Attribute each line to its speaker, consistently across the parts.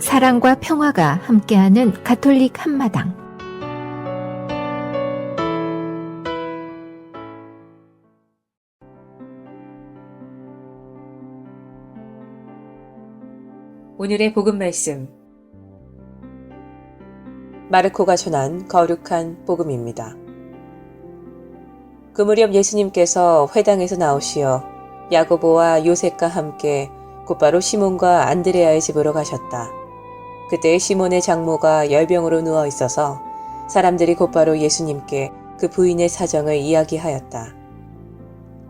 Speaker 1: 사랑과 평화가 함께하는 가톨릭 한마당.
Speaker 2: 오늘의 복음 말씀, 마르코가 전한 거룩한 복음입니다. 그 무렵 예수님께서 회당에서 나오시어 야고보와 요셉과 함께 곧바로 시몬과 안드레아의 집으로 가셨다. 그때 시몬의 장모가 열병으로 누워 있어서 사람들이 곧바로 예수님께 그 부인의 사정을 이야기하였다.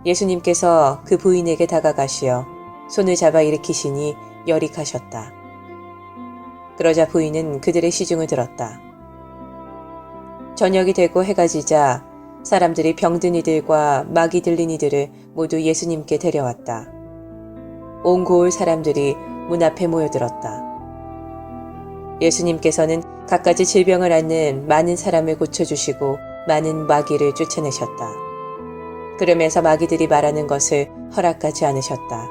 Speaker 2: 예수님께서 그 부인에게 다가가시어 손을 잡아 일으키시니 열이 가셨다. 그러자 부인은 그들의 시중을 들었다. 저녁이 되고 해가 지자 사람들이 병든 이들과 마귀 들린 이들을 모두 예수님께 데려왔다. 온 고을 사람들이 문 앞에 모여들었다. 예수님께서는 갖가지 질병을 앓는 많은 사람을 고쳐주시고 많은 마귀를 쫓아내셨다. 그러면서 마귀들이 말하는 것을 허락하지 않으셨다.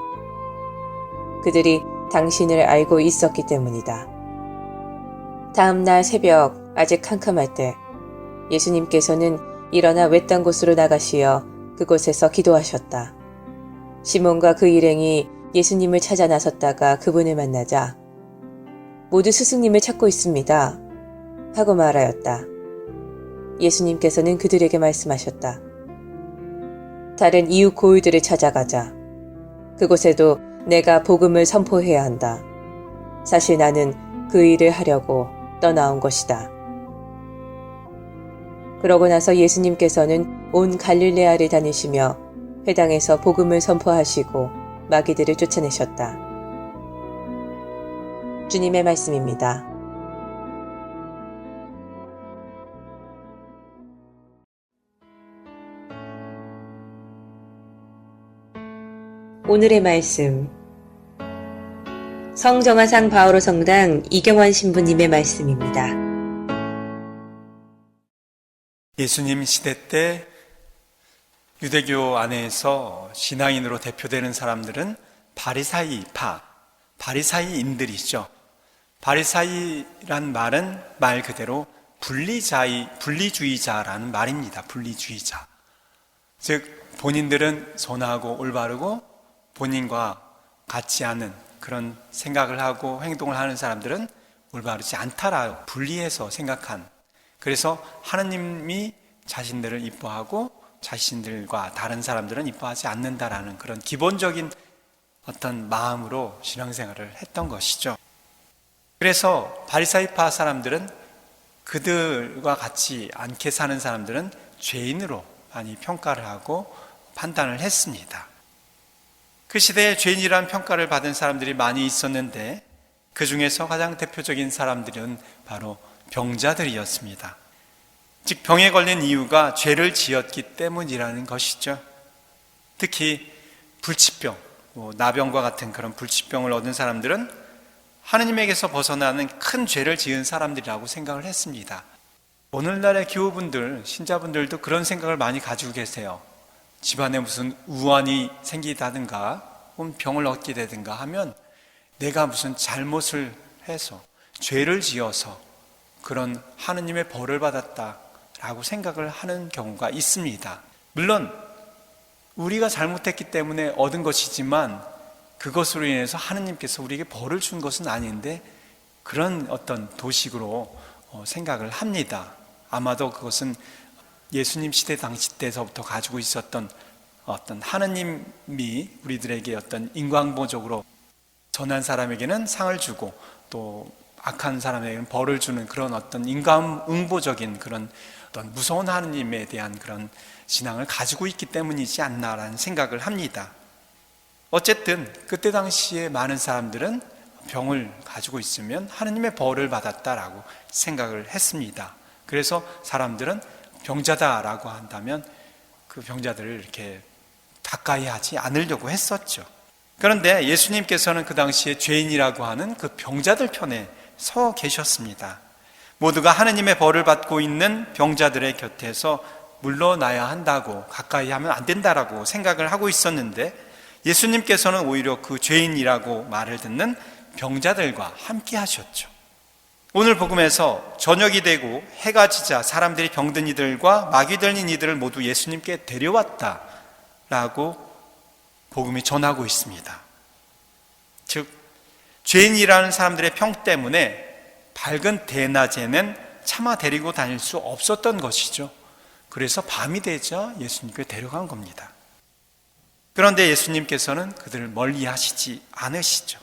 Speaker 2: 그들이 당신을 알고 있었기 때문이다. 다음 날 새벽 아직 캄캄할 때 예수님께서는 일어나 외딴 곳으로 나가시어 그곳에서 기도하셨다. 시몬과 그 일행이 예수님을 찾아 나섰다가 그분을 만나자 모두 스승님을 찾고 있습니다 하고 말하였다. 예수님께서는 그들에게 말씀하셨다. 다른 이웃 고을들을 찾아가자. 그곳에도 내가 복음을 선포해야 한다. 사실 나는 그 일을 하려고 떠나온 것이다. 그러고 나서 예수님께서는 온 갈릴레아를 다니시며 회당에서 복음을 선포하시고 마귀들을 쫓아내셨다. 주님의 말씀입니다. 오늘의 말씀, 성정화상 바오로 성당 이경환 신부님의 말씀입니다.
Speaker 3: 예수님 시대 때 유대교 안에서 신앙인으로 대표되는 사람들은 바리사이인들이죠. 바리사이란 말은 말 그대로 분리주의자라는 말입니다. 분리주의자. 즉 본인들은 선하고 올바르고 본인과 같지 않은 그런 생각을 하고 행동을 하는 사람들은 올바르지 않다라고 분리해서 생각한, 그래서 하느님이 자신들을 이뻐하고 자신들과 다른 사람들은 이뻐하지 않는다라는 그런 기본적인 어떤 마음으로 신앙생활을 했던 것이죠. 그래서 바리사이파 사람들은 그들과 같이 않게 사는 사람들은 죄인으로 많이 평가를 하고 판단을 했습니다. 그 시대에 죄인이라는 평가를 받은 사람들이 많이 있었는데 그 중에서 가장 대표적인 사람들은 바로 병자들이었습니다. 즉 병에 걸린 이유가 죄를 지었기 때문이라는 것이죠. 특히 불치병, 나병과 같은 그런 불치병을 얻은 사람들은 하느님에게서 벗어나는 큰 죄를 지은 사람들이라고 생각을 했습니다. 오늘날의 교우분들, 신자분들도 그런 생각을 많이 가지고 계세요. 집안에 무슨 우환이 생기다든가 혹은 병을 얻게 되든가 하면 내가 무슨 잘못을 해서 죄를 지어서 그런 하느님의 벌을 받았다라고 생각을 하는 경우가 있습니다. 물론 우리가 잘못했기 때문에 얻은 것이지만 그것으로 인해서 하느님께서 우리에게 벌을 준 것은 아닌데 그런 어떤 도식으로 생각을 합니다. 아마도 그것은 예수님 시대 당시 때서부터 가지고 있었던 어떤 하느님이 우리들에게 어떤 인과응보적으로 선한 사람에게는 상을 주고 또 악한 사람에게는 벌을 주는 그런 어떤 인과응보적인 그런 어떤 무서운 하느님에 대한 그런 신앙을 가지고 있기 때문이지 않나라는 생각을 합니다. 어쨌든 그때 당시에 많은 사람들은 병을 가지고 있으면 하느님의 벌을 받았다라고 생각을 했습니다. 그래서 사람들은 병자다라고 한다면 그 병자들을 이렇게 가까이 하지 않으려고 했었죠. 그런데 예수님께서는 그 당시에 죄인이라고 하는 그 병자들 편에 서 계셨습니다. 모두가 하느님의 벌을 받고 있는 병자들의 곁에서 물러나야 한다고, 가까이 하면 안 된다라고 생각을 하고 있었는데 예수님께서는 오히려 그 죄인이라고 말을 듣는 병자들과 함께 하셨죠. 오늘 복음에서 저녁이 되고 해가 지자 사람들이 병든 이들과 마귀 들린 이들을 모두 예수님께 데려왔다라고 복음이 전하고 있습니다. 즉 죄인이라는 사람들의 평 때문에 밝은 대낮에는 차마 데리고 다닐 수 없었던 것이죠. 그래서 밤이 되자 예수님께 데려간 겁니다. 그런데 예수님께서는 그들을 멀리 하시지 않으시죠.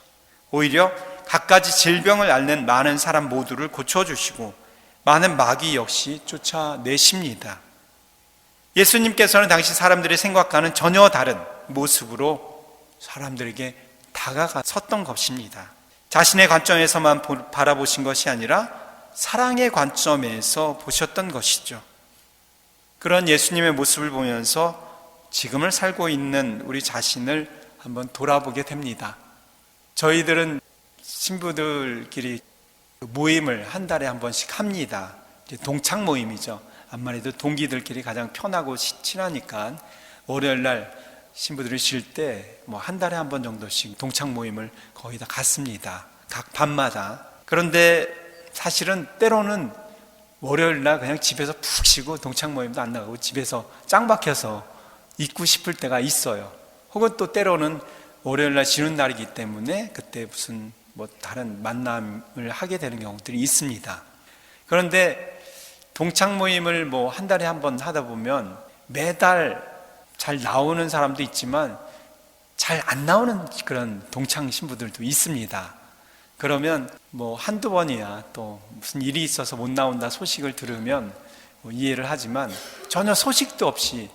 Speaker 3: 오히려 갖가지 질병을 앓는 많은 사람 모두를 고쳐주시고 많은 마귀 역시 쫓아내십니다. 예수님께서는 당시 사람들이 생각하는 전혀 다른 모습으로 사람들에게 다가가 섰던 것입니다. 자신의 관점에서만 바라보신 것이 아니라 사랑의 관점에서 보셨던 것이죠. 그런 예수님의 모습을 보면서 지금을 살고 있는 우리 자신을 한번 돌아보게 됩니다. 저희들은 신부들끼리 모임을 한 달에 한 번씩 합니다. 동창 모임이죠. 암만 해도 동기들끼리 가장 편하고 친하니까 월요일 날 신부들이 쉴 때 뭐 한 달에 한 번 정도씩 동창 모임을 거의 다 갔습니다. 각 밤마다. 그런데 사실은 때로는 월요일 날 그냥 집에서 푹 쉬고 동창 모임도 안 나가고 집에서 짱 박혀서 있고 싶을 때가 있어요. 혹은 또 때로는 월요일 날 쉬는 날이기 때문에 그때 무슨 뭐 다른 만남을 하게 되는 경우들이 있습니다. 그런데 동창 모임을 뭐 한 달에 한 번 하다 보면 매달 잘 나오는 사람도 있지만 잘 안 나오는 그런 동창 신부들도 있습니다. 그러면 뭐 한두 번이야 또 무슨 일이 있어서 못 나온다 소식을 들으면 뭐 이해를 하지만 전혀 소식도 없이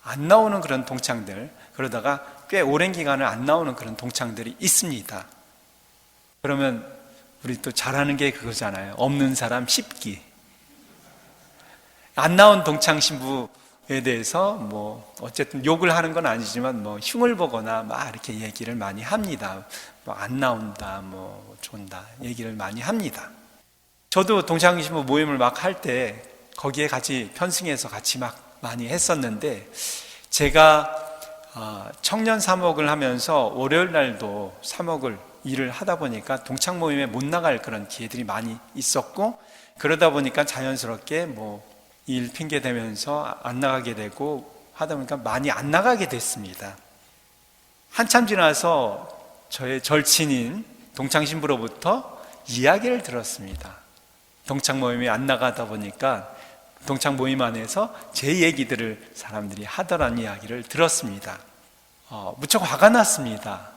Speaker 3: 안 나오는 그런 동창들, 그러다가 꽤 오랜 기간을 안 나오는 그런 동창들이 있습니다. 그러면 우리 또 잘하는 게 그거잖아요. 없는 사람 씹기. 안 나온 동창 신부에 대해서 뭐 어쨌든 욕을 하는 건 아니지만 뭐 흉을 보거나 막 이렇게 얘기를 많이 합니다. 뭐 안 나온다, 뭐 좋다 얘기를 많이 합니다. 저도 동창 신부 모임을 막 할 때 거기에 같이 편승해서 같이 막 많이 했었는데 제가 청년 사목을 하면서 월요일 날도 사목을 일을 하다 보니까 동창 모임에 못 나갈 그런 기회들이 많이 있었고 그러다 보니까 자연스럽게 뭐 일 핑계 대면서 안 나가게 되고 하다 보니까 많이 안 나가게 됐습니다. 한참 지나서 저의 절친인 동창 신부로부터 이야기를 들었습니다. 동창 모임에 안 나가다 보니까 동창 모임 안에서 제 얘기들을 사람들이 하더라는 이야기를 들었습니다. 무척 화가 났습니다.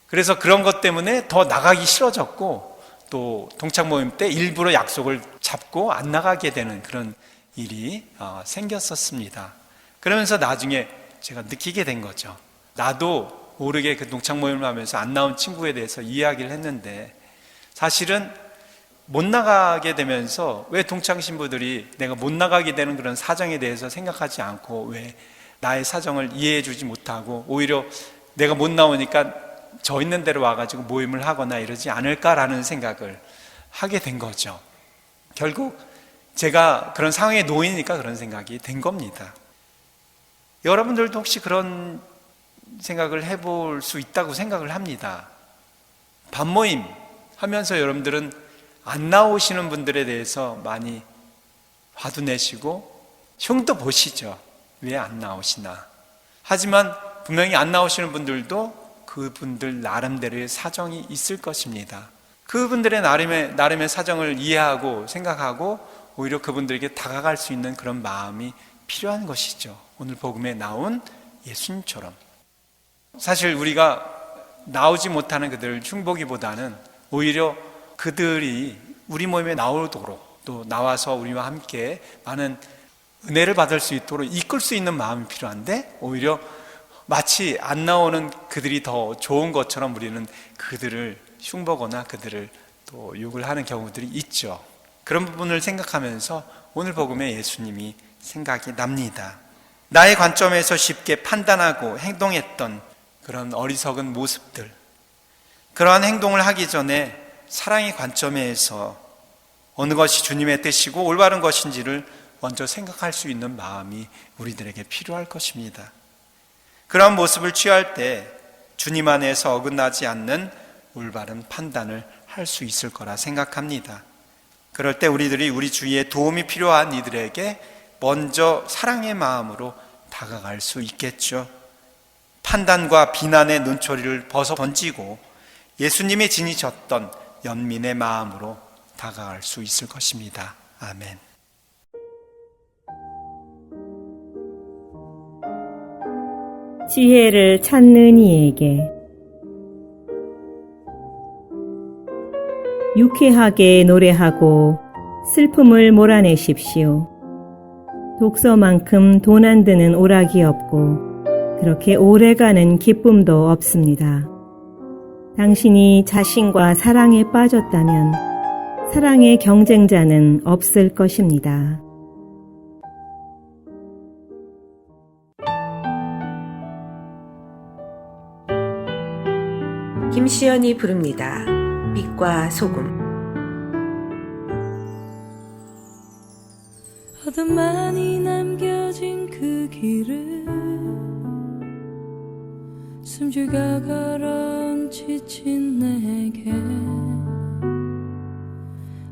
Speaker 3: 그래서 그런 것 때문에 더 나가기 싫어졌고 또 동창 모임 때 일부러 약속을 잡고 안 나가게 되는 그런 일이 생겼었습니다. 그러면서 나중에 제가 느끼게 된 거죠. 나도 모르게 그 동창 모임을 하면서 안 나온 친구에 대해서 이야기를 했는데 사실은 못 나가게 되면서 왜 동창 신부들이 내가 못 나가게 되는 그런 사정에 대해서 생각하지 않고 왜 나의 사정을 이해해 주지 못하고 오히려 내가 못 나오니까 저 있는 데로 와가지고 모임을 하거나 이러지 않을까라는 생각을 하게 된 거죠. 결국 제가 그런 상황에 놓이니까 그런 생각이 된 겁니다. 여러분들도 혹시 그런 생각을 해볼 수 있다고 생각을 합니다. 밤모임 하면서 여러분들은 안 나오시는 분들에 대해서 많이 화도 내시고 흉도 보시죠. 왜 안 나오시나. 하지만 분명히 안 나오시는 분들도 그분들 나름대로의 사정이 있을 것입니다. 그분들의 나름의 사정을 이해하고 생각하고 오히려 그분들에게 다가갈 수 있는 그런 마음이 필요한 것이죠. 오늘 복음에 나온 예수님처럼. 사실 우리가 나오지 못하는 그들을 흉보기보다는 오히려 그들이 우리 모임에 나오도록 또 나와서 우리와 함께 많은 은혜를 받을 수 있도록 이끌 수 있는 마음이 필요한데 오히려 마치 안 나오는 그들이 더 좋은 것처럼 우리는 그들을 흉보거나 그들을 또 욕을 하는 경우들이 있죠. 그런 부분을 생각하면서 오늘 복음에 예수님이 생각이 납니다. 나의 관점에서 쉽게 판단하고 행동했던 그런 어리석은 모습들, 그러한 행동을 하기 전에 사랑의 관점에서 어느 것이 주님의 뜻이고 올바른 것인지를 먼저 생각할 수 있는 마음이 우리들에게 필요할 것입니다. 그러한 모습을 취할 때 주님 안에서 어긋나지 않는 올바른 판단을 할 수 있을 거라 생각합니다. 그럴 때 우리들이 우리 주위에 도움이 필요한 이들에게 먼저 사랑의 마음으로 다가갈 수 있겠죠. 판단과 비난의 눈초리를 벗어 던지고 예수님이 지니셨던 연민의 마음으로 다가갈 수 있을 것입니다. 아멘.
Speaker 4: 지혜를 찾는 이에게 유쾌하게 노래하고 슬픔을 몰아내십시오. 독서만큼 돈 안 드는 오락이 없고 그렇게 오래가는 기쁨도 없습니다. 당신이 자신과 사랑에 빠졌다면 사랑의 경쟁자는 없을 것입니다.
Speaker 2: 김시연이 부릅니다. 빛과 소금.
Speaker 5: 어둠만이 남겨진 그 길을 숨죽여 걸어온 지친 내게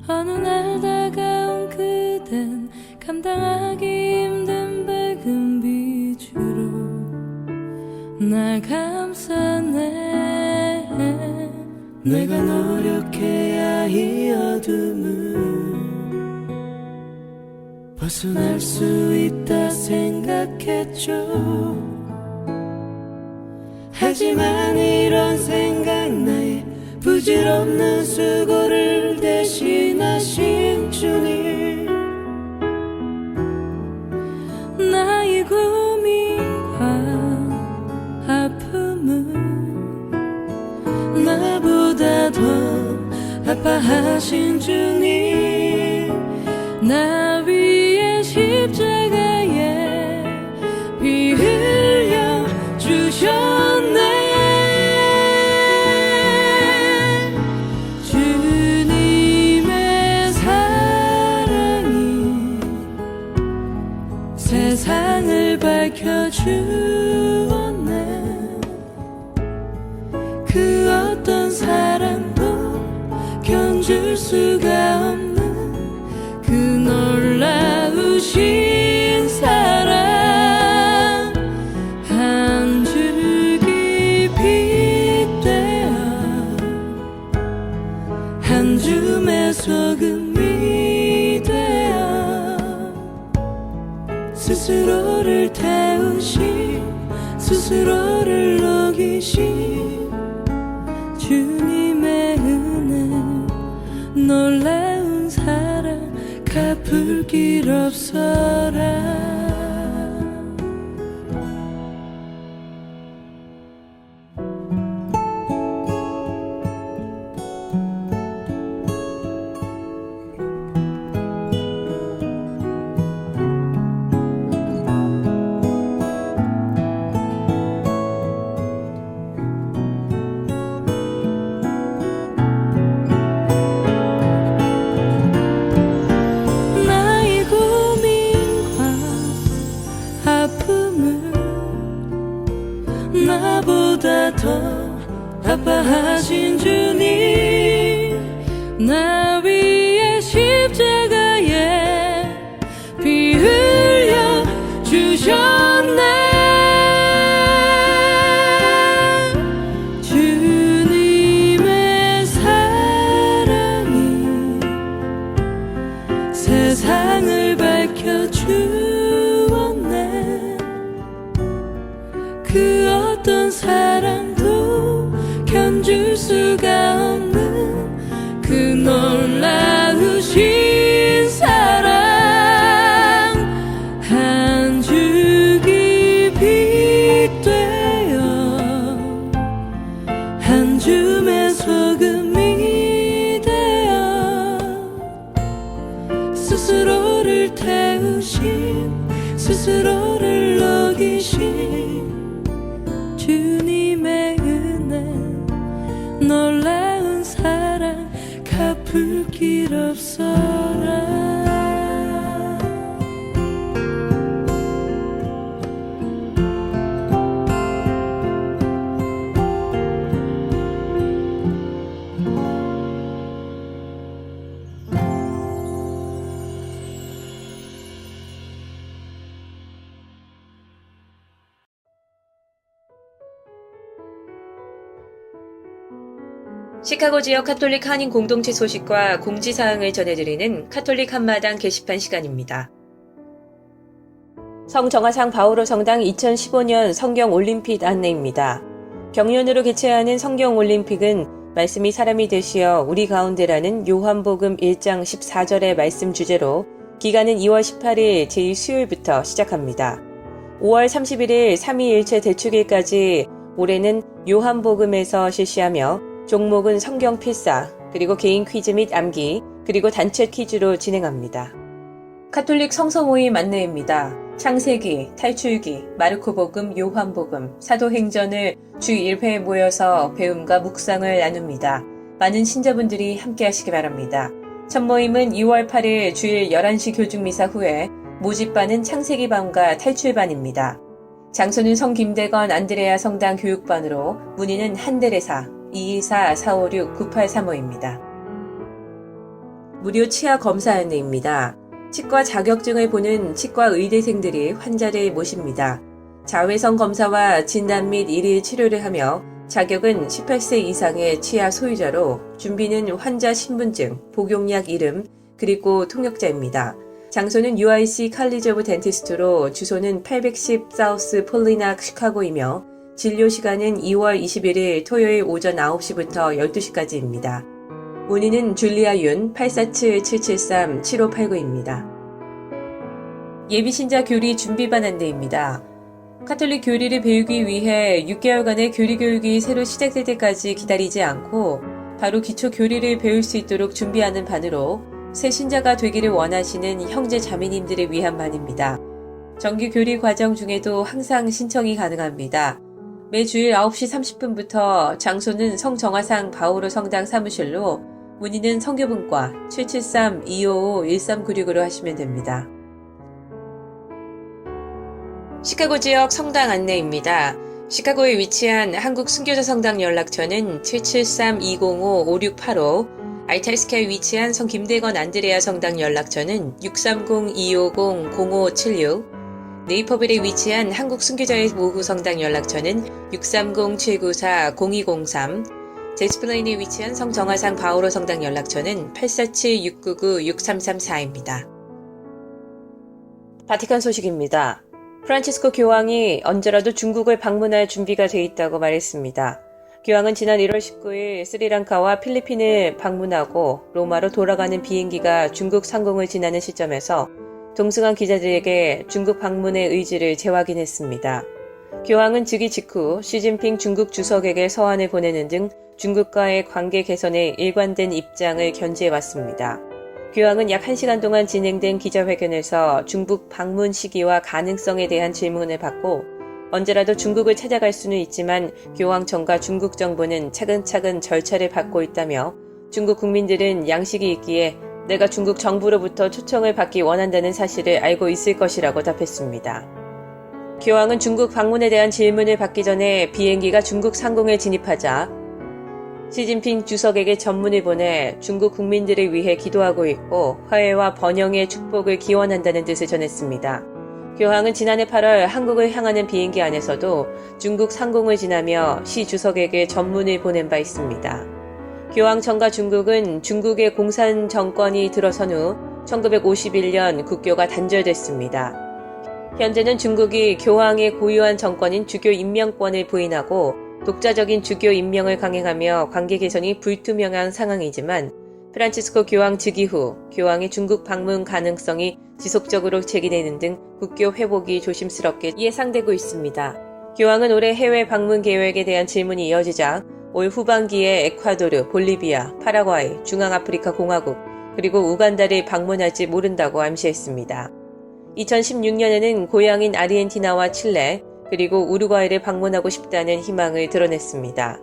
Speaker 5: 어느 날 다가온 그댄 감당하기 힘든 밝은 빛으로 날 감싸네. 내가 노력해야 이 어둠을 벗어날 수 있다 생각했죠. 하지만 이런 생각 나의 부질없는 수고를 대신하신 주님, 나의 고민과 아픔을 나보다 더 아파하신 주님, 나 위에 십자가에 피 흘려 주셨네. 주님의 사랑이 세상을 밝혀주었네. 그 어떤 사랑도 견줄 수가 없는 그 놀라우신 사랑, 한 줄기 빛되어 한 줌의 소금이 되어 스스로를 태우신, 스스로를 녹이신 주님의 은혜, 놀라운 사랑 갚을 길 없어라. 나보다 더 아파하신 주님, 나 위에 십자가에 피 흘려 주셨네. 주님의 사랑이 세상을 밝혀주었네. 그 어떤 사랑도 견줄 수가 없는 그 놀라우신 사랑, 한 줄기 빛되어 한 줌의 소금이 되어 스스로를 태우신, 스스로를 녹이신 주님의 은혜, 놀라운 사랑 갚을 길 없어라.
Speaker 2: 시카고 지역 카톨릭 한인 공동체 소식과 공지사항을 전해드리는 카톨릭 한마당 게시판 시간입니다. 성정화상 바오로 성당 2015년 성경올림픽 안내입니다. 경륜으로 개최하는 성경올림픽은 말씀이 사람이 되시어 우리 가운데라는 요한복음 1장 14절의 말씀 주제로 기간은 2월 18일 제2수요일부터 시작합니다. 5월 31일 3.2일체 대축일까지 올해는 요한복음에서 실시하며 종목은 성경 필사, 그리고 개인 퀴즈 및 암기, 그리고 단체 퀴즈로 진행합니다. 카톨릭 성서 모임 안내입니다. 창세기, 탈출기, 마르코복음, 요한복음, 사도행전을 주 1회에 모여서 배움과 묵상을 나눕니다. 많은 신자분들이 함께 하시기 바랍니다. 첫 모임은 2월 8일 주일 11시 교중미사 후에 모집반은 창세기반과 탈출반입니다. 장소는 성 김대건 안드레아 성당 교육반으로 문의는 한데레사 224-456-9835입니다. 무료 치아 검사 안내입니다. 치과 자격증을 보는 치과 의대생들이 환자를 모십니다. 자외선 검사와 진단 및 일일 치료를 하며 자격은 18세 이상의 치아 소유자로 준비는 환자 신분증, 복용약 이름, 그리고 통역자입니다. 장소는 UIC 칼리지 오브 덴티스트로 주소는 810 사우스 폴리낙 시카고이며 진료 시간은 2월 21일 토요일 오전 9시부터 12시까지입니다. 문의는 줄리아 윤 847-773-7589입니다. 예비신자 교리 준비반 안내입니다. 카톨릭 교리를 배우기 위해 6개월간의 교리 교육이 새로 시작될 때까지 기다리지 않고 바로 기초 교리를 배울 수 있도록 준비하는 반으로 새 신자가 되기를 원하시는 형제 자매님들을 위한 반입니다. 정규 교리 과정 중에도 항상 신청이 가능합니다. 매주일 9시 30분부터 장소는 성정화상 바오로 성당 사무실로 문의는 성교분과 773-255-1396으로 하시면 됩니다. 시카고 지역 성당 안내입니다. 시카고에 위치한 한국 순교자 성당 연락처는 773-205-5685, 알탈스카에 위치한 성 김대건 안드레아 성당 연락처는 630-250-0576, 네이퍼빌에 위치한 한국 순교자의 모후 성당 연락처는 630-794-0203, 제스플레인에 위치한 성정화상 바오로 성당 연락처는 847-699-6334입니다. 바티칸 소식입니다. 프란치스코 교황이 언제라도 중국을 방문할 준비가 돼 있다고 말했습니다. 교황은 지난 1월 19일 스리랑카와 필리핀을 방문하고 로마로 돌아가는 비행기가 중국 상공을 지나는 시점에서 동승한 기자들에게 중국 방문의 의지를 재확인했습니다. 교황은 즉위 직후 시진핑 중국 주석에게 서한을 보내는 등 중국과의 관계 개선에 일관된 입장을 견지해왔습니다. 교황은 약 1시간 동안 진행된 기자회견에서 중국 방문 시기와 가능성에 대한 질문을 받고 언제라도 중국을 찾아갈 수는 있지만 교황청과 중국 정부는 차근차근 절차를 밟고 있다며 중국 국민들은 양식이 있기에 내가 중국 정부로부터 초청을 받기 원한다는 사실을 알고 있을 것이라고 답했습니다. 교황은 중국 방문에 대한 질문을 받기 전에 비행기가 중국 상공에 진입하자 시진핑 주석에게 전문을 보내 중국 국민들을 위해 기도하고 있고 화해와 번영의 축복을 기원한다는 뜻을 전했습니다. 교황은 지난해 8월 한국을 향하는 비행기 안에서도 중국 상공을 지나며 시 주석에게 전문을 보낸 바 있습니다. 교황청과 중국은 중국의 공산 정권이 들어선 후 1951년 국교가 단절됐습니다. 현재는 중국이 교황의 고유한 정권인 주교 임명권을 부인하고 독자적인 주교 임명을 강행하며 관계 개선이 불투명한 상황이지만 프란치스코 교황 즉위 후 교황의 중국 방문 가능성이 지속적으로 제기되는 등 국교 회복이 조심스럽게 예상되고 있습니다. 교황은 올해 해외 방문 계획에 대한 질문이 이어지자 올 후반기에 에콰도르, 볼리비아, 파라과이, 중앙아프리카 공화국, 그리고 우간다를 방문할지 모른다고 암시했습니다. 2016년에는 고향인 아르헨티나와 칠레, 그리고 우루과이를 방문하고 싶다는 희망을 드러냈습니다.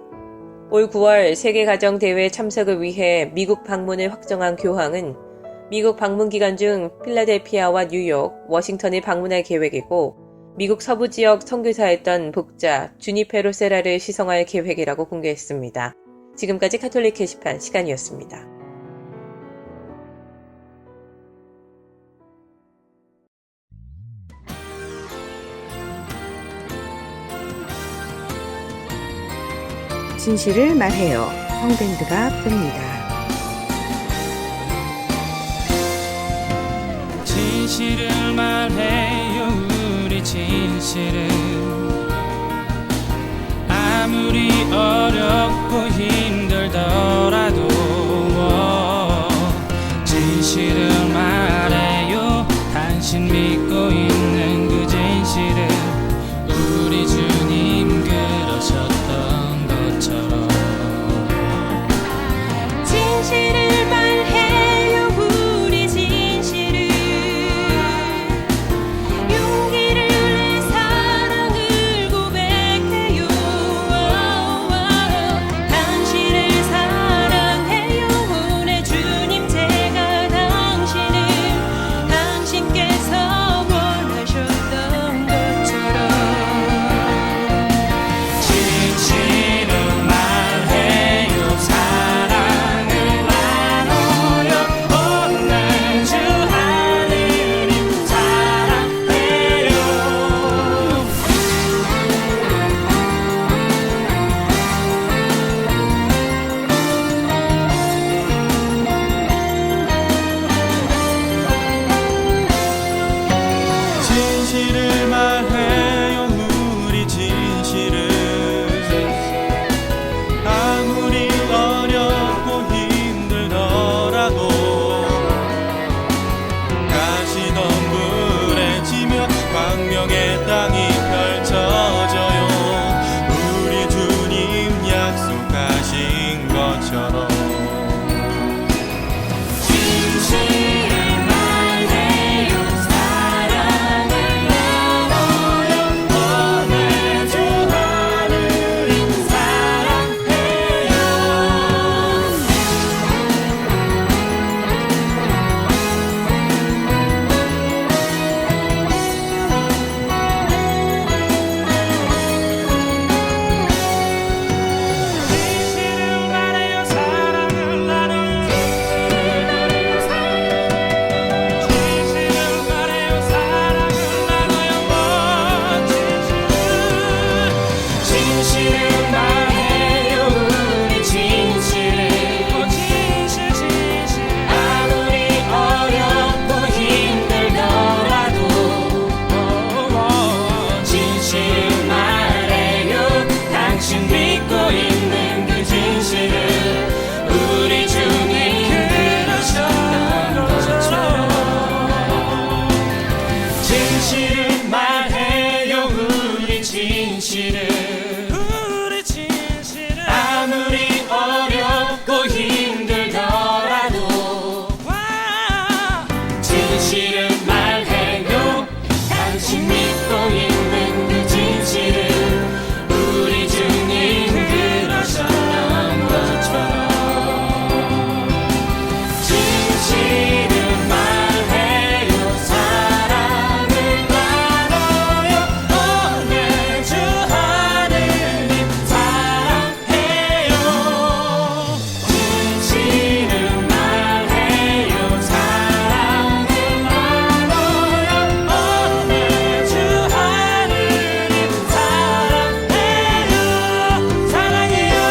Speaker 2: 올 9월 세계가정대회 참석을 위해 미국 방문을 확정한 교황은 미국 방문 기간 중 필라델피아와 뉴욕, 워싱턴을 방문할 계획이고 미국 서부 지역 선교사였던 복자 주니페로 세라를 시성할 계획이라고 공개했습니다. 지금까지 카톨릭 게시판 시간이었습니다.
Speaker 6: 진실을 말해요. 성밴드가 부릅니다.
Speaker 5: 진실을 말해요 우리 진실을 아무리 어렵고 힘들더라도 진실을 말해요 당신 믿고 있는 그 진실을 우리 주님 그러셨던 것처럼
Speaker 7: 진실을 말해요 우리 진실을 용기를 내 사랑을 고백해요 당신을 사랑해요 내 주님 제가 당신을 당신께서 원하셨던 것처럼
Speaker 5: 진실을 말해요 사랑을 나눠요 오늘 주 하느님 사랑해요
Speaker 8: 진실을 말해요 우리 진실을 아무리 어렵고 힘들더라도 가시던 불에 지며 광명의 땅이 펼쳐져요 우리 주님 약속하신 것처럼
Speaker 5: 진실을 말해요 사랑을 나눠요 오늘 주 하느님 사랑해요 진실을 말해요 사랑을 나눠요 진실을 말해요 사랑을 나눠요 진실을 말해요 우리 진실을 진실 아무리 어렵고 힘들더라도 진실을 말해요 당신 믿고 있는 그 진실을 우리 주님 그러셨던 것처럼 진실을 말해요 우리 진실을 아무리 어렵고 힘들더라도 진실을 말해요 당신 믿고 있는 그 진실을 우리 주님 그러셨던 것처럼 진실을 말해요 사랑을 나눠요 오늘 주 하느님 사랑해요 진실을 말해요 사랑을 나눠요 오늘 주 하느님 사랑해요 사랑해요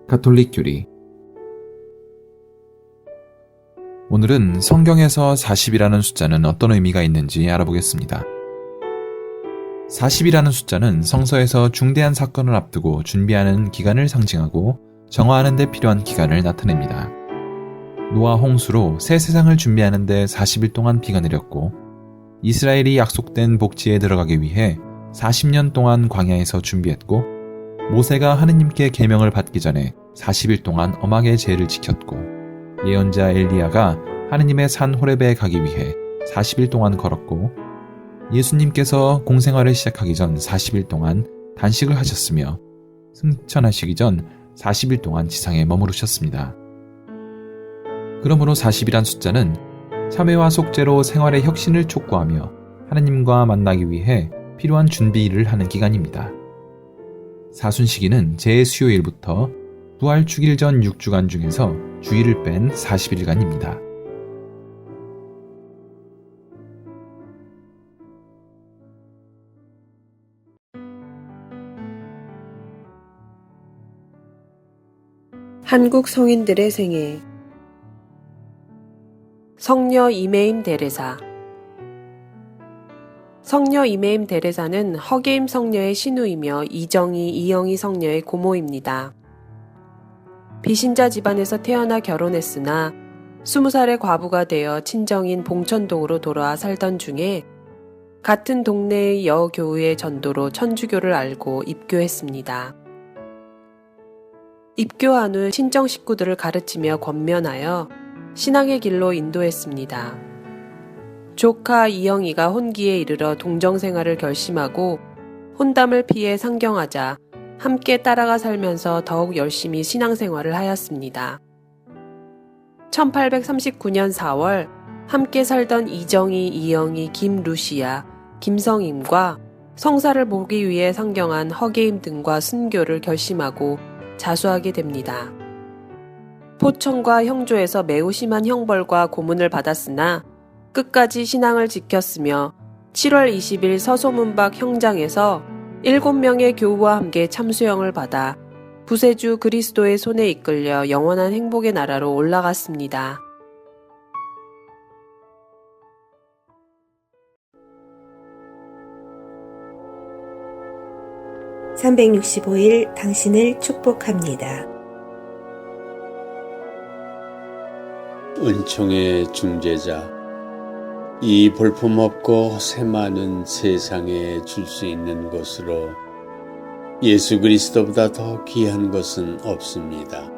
Speaker 9: 가톨릭 교리. 오늘은 성경에서 40이라는 숫자는 어떤 의미가 있는지 알아보겠습니다. 40이라는 숫자는 성서에서 중대한 사건을 앞두고 준비하는 기간을 상징하고 정화하는 데 필요한 기간을 나타냅니다. 노아 홍수로 새 세상을 준비하는 데 40일 동안 비가 내렸고 이스라엘이 약속된 복지에 들어가기 위해 40년 동안 광야에서 준비했고 모세가 하느님께 계명을 받기 전에 40일 동안 엄하게 제를 지켰고 예언자 엘리야가 하느님의 산 호렙에 가기 위해 40일 동안 걸었고 예수님께서 공생활을 시작하기 전 40일 동안 단식을 하셨으며 승천하시기 전 40일 동안 지상에 머무르셨습니다. 그러므로 40이란 숫자는 참회와 속죄로 생활의 혁신을 촉구하며 하느님과 만나기 위해 필요한 준비를 하는 기간입니다. 사순시기는 제 수요일부터 부활 축일 전 6주간 중에서 주일을 뺀 40일간입니다.
Speaker 6: 한국 성인들의 생애. 성녀 이메임 데레사. 성녀 이메임 데레사는 허게임 성녀의 신우이며 이정희, 이영희 성녀의 고모입니다. 비신자 집안에서 태어나 결혼했으나 20살의 과부가 되어 친정인 봉천동으로 돌아와 살던 중에 같은 동네의 여교우의 전도로 천주교를 알고 입교했습니다. 입교한 후 친정 식구들을 가르치며 권면하여 신앙의 길로 인도했습니다. 조카 이영희가 혼기에 이르러 동정생활을 결심하고 혼담을 피해 상경하자 함께 따라가 살면서 더욱 열심히 신앙생활을 하였습니다. 1839년 4월 함께 살던 이정희, 이영희, 김루시아, 김성임과 성사를 보기 위해 상경한 허게임 등과 순교를 결심하고 자수하게 됩니다. 포청과 형조에서 매우 심한 형벌과 고문을 받았으나 끝까지 신앙을 지켰으며 7월 20일 서소문박 형장에서 7명의 교우와 함께 참수형을 받아 구세주 그리스도의 손에 이끌려 영원한 행복의 나라로 올라갔습니다.
Speaker 10: (365일) 당신을 축복합니다.
Speaker 11: 은총의 중재자, 이 볼품없고 새 많은 세상에 줄 수 있는 것으로 예수 그리스도보다 더 귀한 것은 없습니다.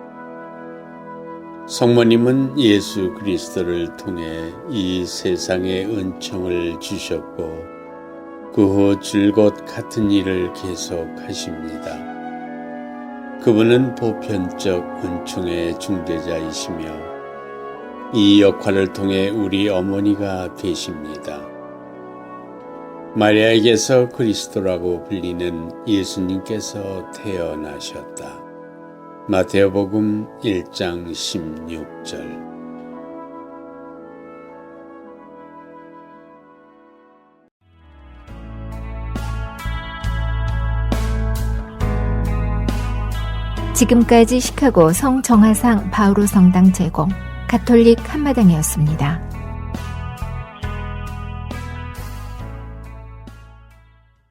Speaker 11: 성모님은 예수 그리스도를 통해 이 세상에 은총을 주셨고 그 후 줄곧 같은 일을 계속하십니다. 그분은 보편적 은총의 중재자이시며 이 역할을 통해 우리 어머니가 되십니다. 마리아에게서 그리스도라고 불리는 예수님께서 태어나셨다. 마태복음 1장 16절.
Speaker 1: 지금까지 시카고 성정화상 바오로 성당 제공 가톨릭 한마당이었습니다.